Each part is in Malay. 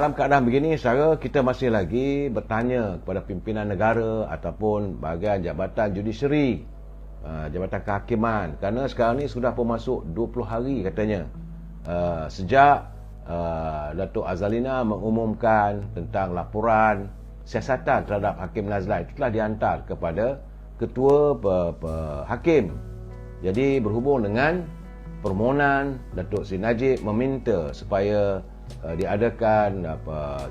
dalam keadaan begini, saudara, kita masih lagi bertanya kepada pimpinan negara ataupun bahagian jabatan judisiari, jabatan kehakiman, kerana sekarang ni sudah pun masuk 20 hari katanya sejak Datuk Azalina mengumumkan tentang laporan siasatan terhadap Hakim Nazlan. Itu telah dihantar kepada Ketua Hakim. Jadi berhubung dengan permohonan Datuk Seri Najib meminta supaya diadakan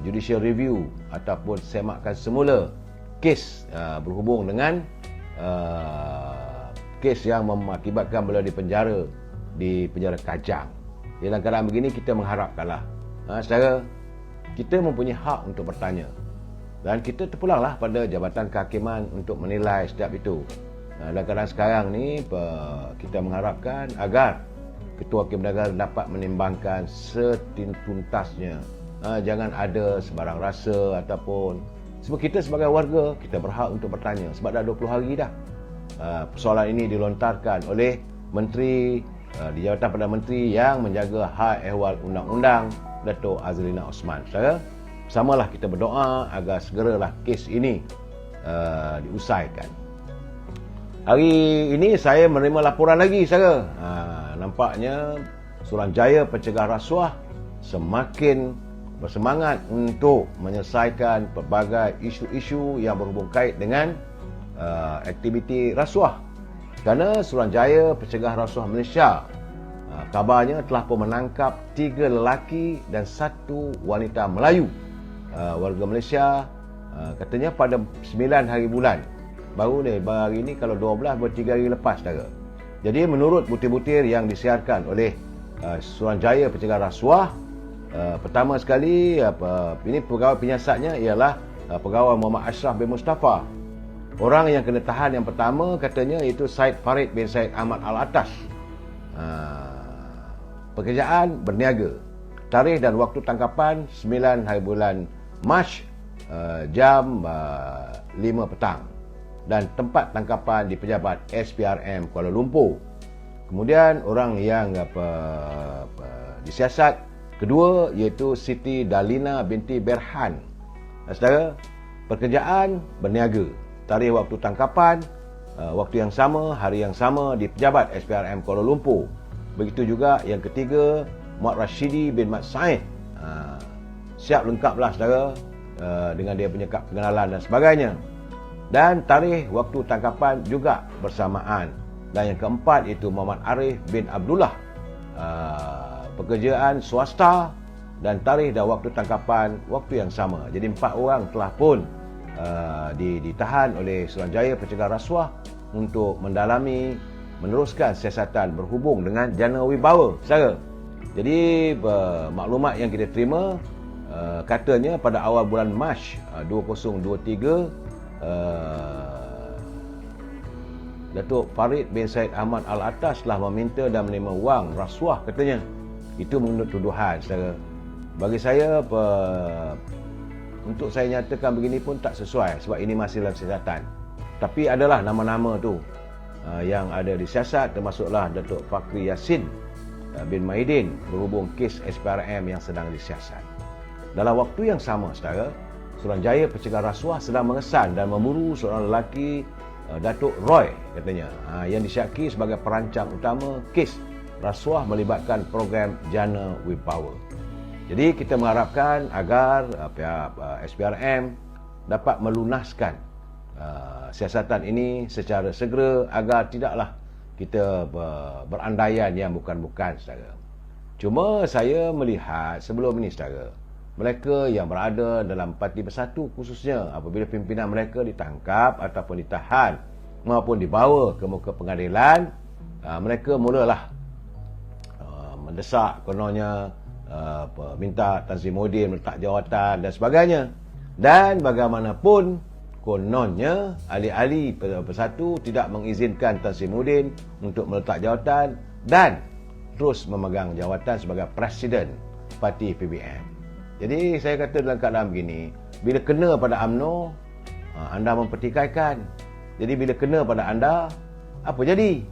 judicial review ataupun semakan semula kes berhubung dengan kes yang mengakibatkan beliau dipenjara di penjara Kajang. Dalam keadaan begini, kita mengharapkanlah saudara, kita mempunyai hak untuk bertanya dan kita terpulanglah pada Jabatan Kehakiman untuk menilai setiap itu. Dalam keadaan sekarang ni, kita mengharapkan agar Ketua Hakim Negara dapat menimbangkan setuntasnya. Jangan ada sebarang rasa ataupun sebab kita sebagai warga, kita berhak untuk bertanya sebab dah 20 hari dah. Persoalan ini dilontarkan oleh Menteri di Jabatan Perdana Menteri yang menjaga hak ehwal undang-undang, Datuk Azalina Osman. Saudara, bersamalah kita berdoa agar segeralah kes ini diusaikan. Hari ini saya menerima laporan lagi, saudara. Nampaknya Suruhanjaya Pencegah Rasuah semakin bersemangat untuk menyelesaikan pelbagai isu-isu yang berhubung kait dengan aktiviti rasuah. Kerana Suruhanjaya Pencegah Rasuah Malaysia kabarnya telah pun menangkap 3 lelaki dan 1 wanita Melayu warga Malaysia, katanya pada 9 hari bulan. Baru ni, hari ni kalau 12 baru 3 hari lepas, saudara. Jadi menurut butir-butir yang disiarkan oleh Suruhanjaya Pencegah Rasuah, pertama sekali ini pegawai penyiasatnya ialah pegawai Muhammad Ashraf bin Mustafa. Orang yang kena tahan yang pertama katanya iaitu Syed Farid bin Syed Ahmad Al-Atas. Pekerjaan berniaga. Tarikh dan waktu tangkapan 9 hari bulan Mac jam 5 petang. Dan tempat tangkapan di pejabat SPRM Kuala Lumpur. Kemudian orang yang disiasat kedua iaitu Siti Dalina binti Berhan. Saudara, pekerjaan berniaga. Tarikh waktu tangkapan waktu yang sama, hari yang sama di pejabat SPRM Kuala Lumpur. Begitu juga yang ketiga, Muhammad Rashidi bin Mat Said. Siap lengkaplah, saudara, dengan dia punya kad pengenalan dan sebagainya. Dan tarikh waktu tangkapan juga bersamaan. Dan yang keempat itu Muhammad Arif bin Abdullah, pekerjaan swasta, dan tarikh dan waktu tangkapan waktu yang sama. Jadi 4 orang telah pun ditahan oleh Suruhanjaya Pencegah Rasuah untuk mendalami, meneruskan siasatan berhubung dengan jana wibawa, saudara. Jadi maklumat yang kita terima, katanya pada awal bulan Mac 2023, Datuk Farid bin Syed Ahmad Al-Atas telah meminta dan menerima wang rasuah, katanya. Itu menurut tuduhan, saudara. Bagi saya, untuk saya nyatakan begini pun tak sesuai sebab ini masih dalam siasatan. Tapi adalah nama-nama tu yang ada di siasat, termasuklah Datuk Fakri Yassin bin Mahidin berhubung kes SPRM yang sedang disiasat. Dalam waktu yang sama, saudara, Suruhanjaya Pencegah Rasuah sedang mengesan dan memburu seorang lelaki, Datuk Roy, katanya, yang disyaki sebagai perancang utama kes rasuah melibatkan program Jana Wibawa. Jadi kita mengharapkan agar pihak SPRM dapat melunaskan siasatan ini secara segera agar tidaklah kita berandaian yang bukan-bukan, saudara. Cuma saya melihat sebelum ini, saudara, mereka yang berada dalam Parti Bersatu khususnya, apabila pimpinan mereka ditangkap ataupun ditahan maupun dibawa ke muka pengadilan, mereka mulalah mendesak, kononnya minta Tanzimuddin meletak jawatan dan sebagainya. Dan bagaimanapun kononnya ahli-ahli Bersatu tidak mengizinkan Tanzimuddin untuk meletak jawatan dan terus memegang jawatan sebagai Presiden Parti PBN. Jadi saya kata dalam keadaan begini, bila kena pada UMNO, anda mempertikaikan. Jadi bila kena pada anda, apa jadi?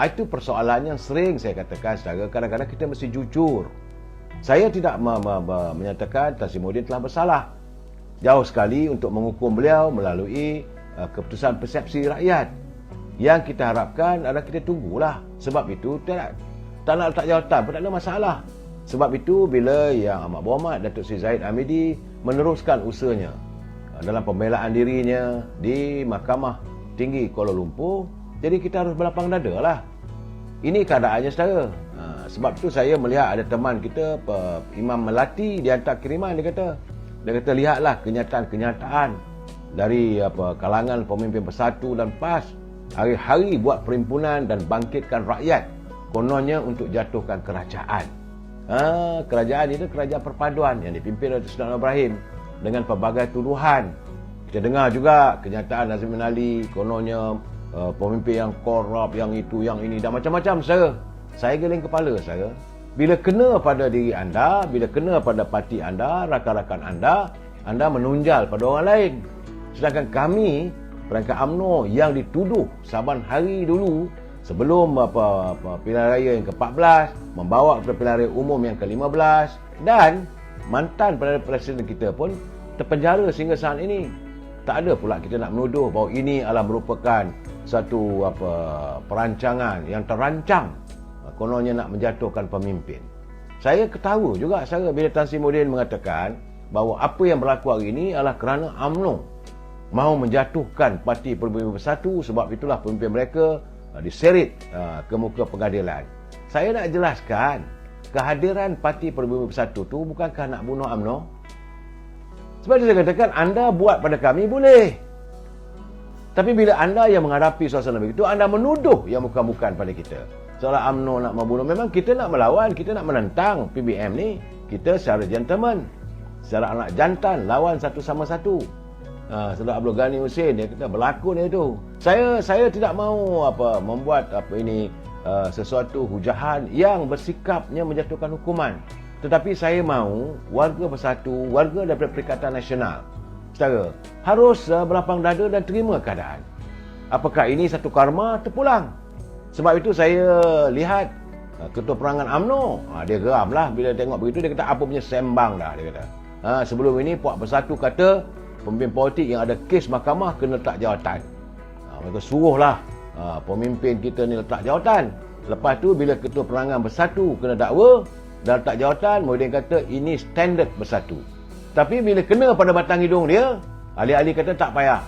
Itu persoalan yang sering saya katakan, saudara. Kadang-kadang kita mesti jujur. Saya tidak menyatakan Tan Sri Muhyiddin telah bersalah. Jauh sekali untuk menghukum beliau melalui keputusan persepsi rakyat. Yang kita harapkan adalah kita tunggulah. Sebab itu tak nak letak jawatan pun tak ada masalah. Sebab itu bila Yang Amat Berhormat Datuk Seri Zahid Hamidi meneruskan usahanya dalam pembelaan dirinya di Mahkamah Tinggi Kuala Lumpur, jadi kita harus berlapang dada lah. Ini keadaannya saudara. Sebab itu saya melihat ada teman kita Imam Melati, dia hantar kiriman, dia kata lihatlah kenyataan dari kalangan pemimpin Bersatu dan PAS hari-hari buat perhimpunan dan bangkitkan rakyat, kononnya untuk jatuhkan kerajaan. Kerajaan itu kerajaan perpaduan yang dipimpin oleh Sultan Ibrahim dengan pelbagai tuduhan. Kita dengar juga kenyataan Nazmin Ali, kononnya pemimpin yang korup, yang itu, yang ini dan macam-macam. Saya geling kepala saya. Bila kena pada diri anda, bila kena pada parti anda, rakan-rakan anda menunjal pada orang lain. Sedangkan kami, perangkat UMNO yang dituduh saban hari dulu sebelum pilihan raya yang ke-14 membawa kepada pilihan raya umum yang ke-15, dan mantan Perdana Presiden kita pun terpenjara sehingga saat ini. Tak ada pula kita nak menuduh bahawa ini adalah merupakan satu perancangan yang terancang, kononnya nak menjatuhkan pemimpin. Saya ketawa juga bila Tan Sri Muhyiddin mengatakan bahawa apa yang berlaku hari ini adalah kerana UMNO mahu menjatuhkan Parti Peribumi Bersatu, sebab itulah pemimpin mereka diseret ke muka pengadilan. Saya nak jelaskan, kehadiran Parti Peribumi Bersatu tu bukankah nak bunuh UMNO? Sebab itu saya katakan, anda buat pada kami boleh. Tapi bila anda yang menghadapi suasana begitu, anda menuduh yang bukan-bukan pada kita. Seolah UMNO nak membunuh. Memang kita nak melawan, kita nak menentang PBM ni. Kita secara gentleman, secara anak jantan, lawan satu sama satu. Saudara Abdul Ghani Hussein, dia kata berlakon itu. Saya tidak mahu membuat sesuatu hujahan yang bersikapnya menjatuhkan hukuman. Tetapi saya mahu warga Bersatu, warga daripada Perikatan Nasional, saudara, harus berlapang dada dan terima keadaan. Apakah ini satu karma terpulang? Sebab itu saya lihat Ketua Perangan UMNO, dia geram lah bila tengok begitu. Dia kata apa punya sembang dah, dia kata. Sebelum ini Puak Bersatu kata pemimpin politik yang ada kes mahkamah kena letak jawatan. Mereka suruhlah pemimpin kita ni letak jawatan. Lepas tu bila Ketua Perangan Bersatu kena dakwa dan letak jawatan, Muhyiddin kata ini standard Bersatu. Tapi bila kena pada batang hidung dia, ahli-ahli kata tak payah.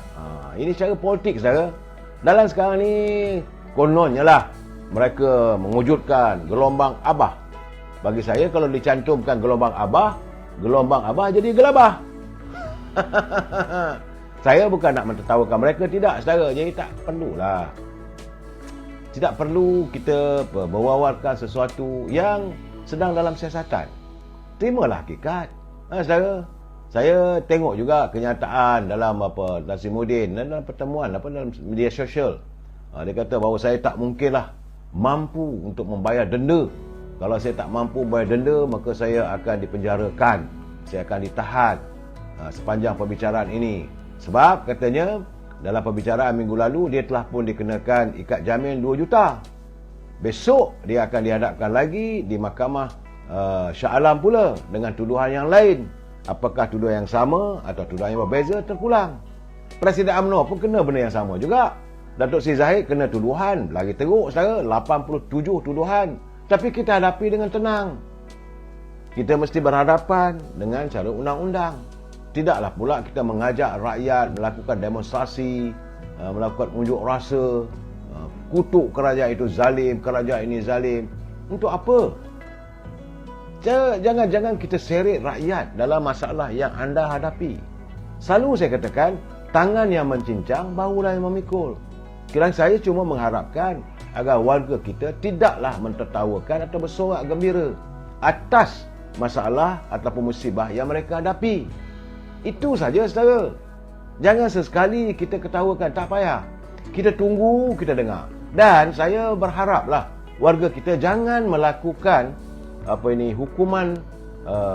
Ini secara politik, saudara. Dalam sekarang ni kononnya lah mereka mewujudkan gelombang Abah. Bagi saya kalau dicantumkan gelombang Abah jadi gelabah. Saya bukan nak mentertawakan mereka, tidak, saudara. Jadi tak perlulah. Tidak perlu kita berwawarkan sesuatu yang sedang dalam siasatan. Terimalah hakikat. Saudara, saya tengok juga kenyataan dalam Tan Sri Muhyiddin dalam pertemuan dalam media sosial. Dia kata bahawa saya tak mungkinlah mampu untuk membayar denda. Kalau saya tak mampu membayar denda, maka saya akan dipenjarakan. Saya akan ditahan sepanjang perbicaraan ini. Sebab katanya dalam perbicaraan minggu lalu dia telah pun dikenakan ikat jamin 2 juta. Besok dia akan dihadapkan lagi di Mahkamah Shah Alam pula dengan tuduhan yang lain. Apakah tuduhan yang sama atau tuduhan yang berbeza terpulang. Presiden UMNO pun kena benda yang sama juga. Datuk Seri Zahid kena tuduhan lagi teruk, saudara, 87 tuduhan. Tapi kita hadapi dengan tenang. Kita mesti berhadapan dengan cara undang-undang. Tidaklah pula kita mengajak rakyat melakukan demonstrasi, melakukan unjuk rasa, kutuk kerajaan itu zalim, kerajaan ini zalim. Untuk apa? Jangan kita seret rakyat dalam masalah yang anda hadapi. Selalu saya katakan, tangan yang mencincang, bahulah yang memikul. Kiranya saya cuma mengharapkan agar warga kita tidaklah mentertawakan atau bersorak gembira atas masalah ataupun musibah yang mereka hadapi. Itu saja, saudara. Jangan sesekali kita ketawakan, tak payah. Kita tunggu, kita dengar. Dan saya berharaplah warga kita jangan melakukan hukuman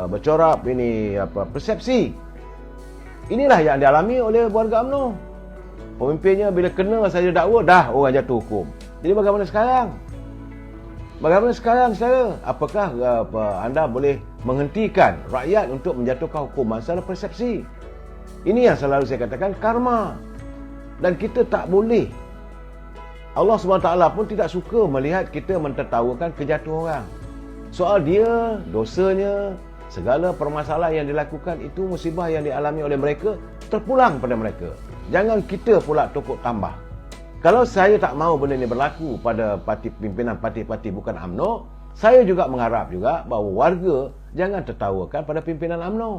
bercorak persepsi. Inilah yang dialami oleh warga UMNO. Pemimpinnya bila kena saja dakwa, dah orang jatuh hukum. Jadi bagaimana sekarang? Bagaimana sekarang, saudara? Apakah anda boleh menghentikan rakyat untuk menjatuhkan hukuman secara persepsi. Ini yang selalu saya katakan karma. Dan kita tak boleh. Allah SWT pun tidak suka melihat kita mentertawakan kejatuhan orang. Soal dia, dosanya, segala permasalahan yang dilakukan itu musibah yang dialami oleh mereka terpulang pada mereka. Jangan kita pula tokok tambah. Kalau saya tak mahu benda ini berlaku pada pimpinan parti-parti bukan UMNO, saya juga mengharap juga bahawa warga jangan tertawakan pada pimpinan UMNO.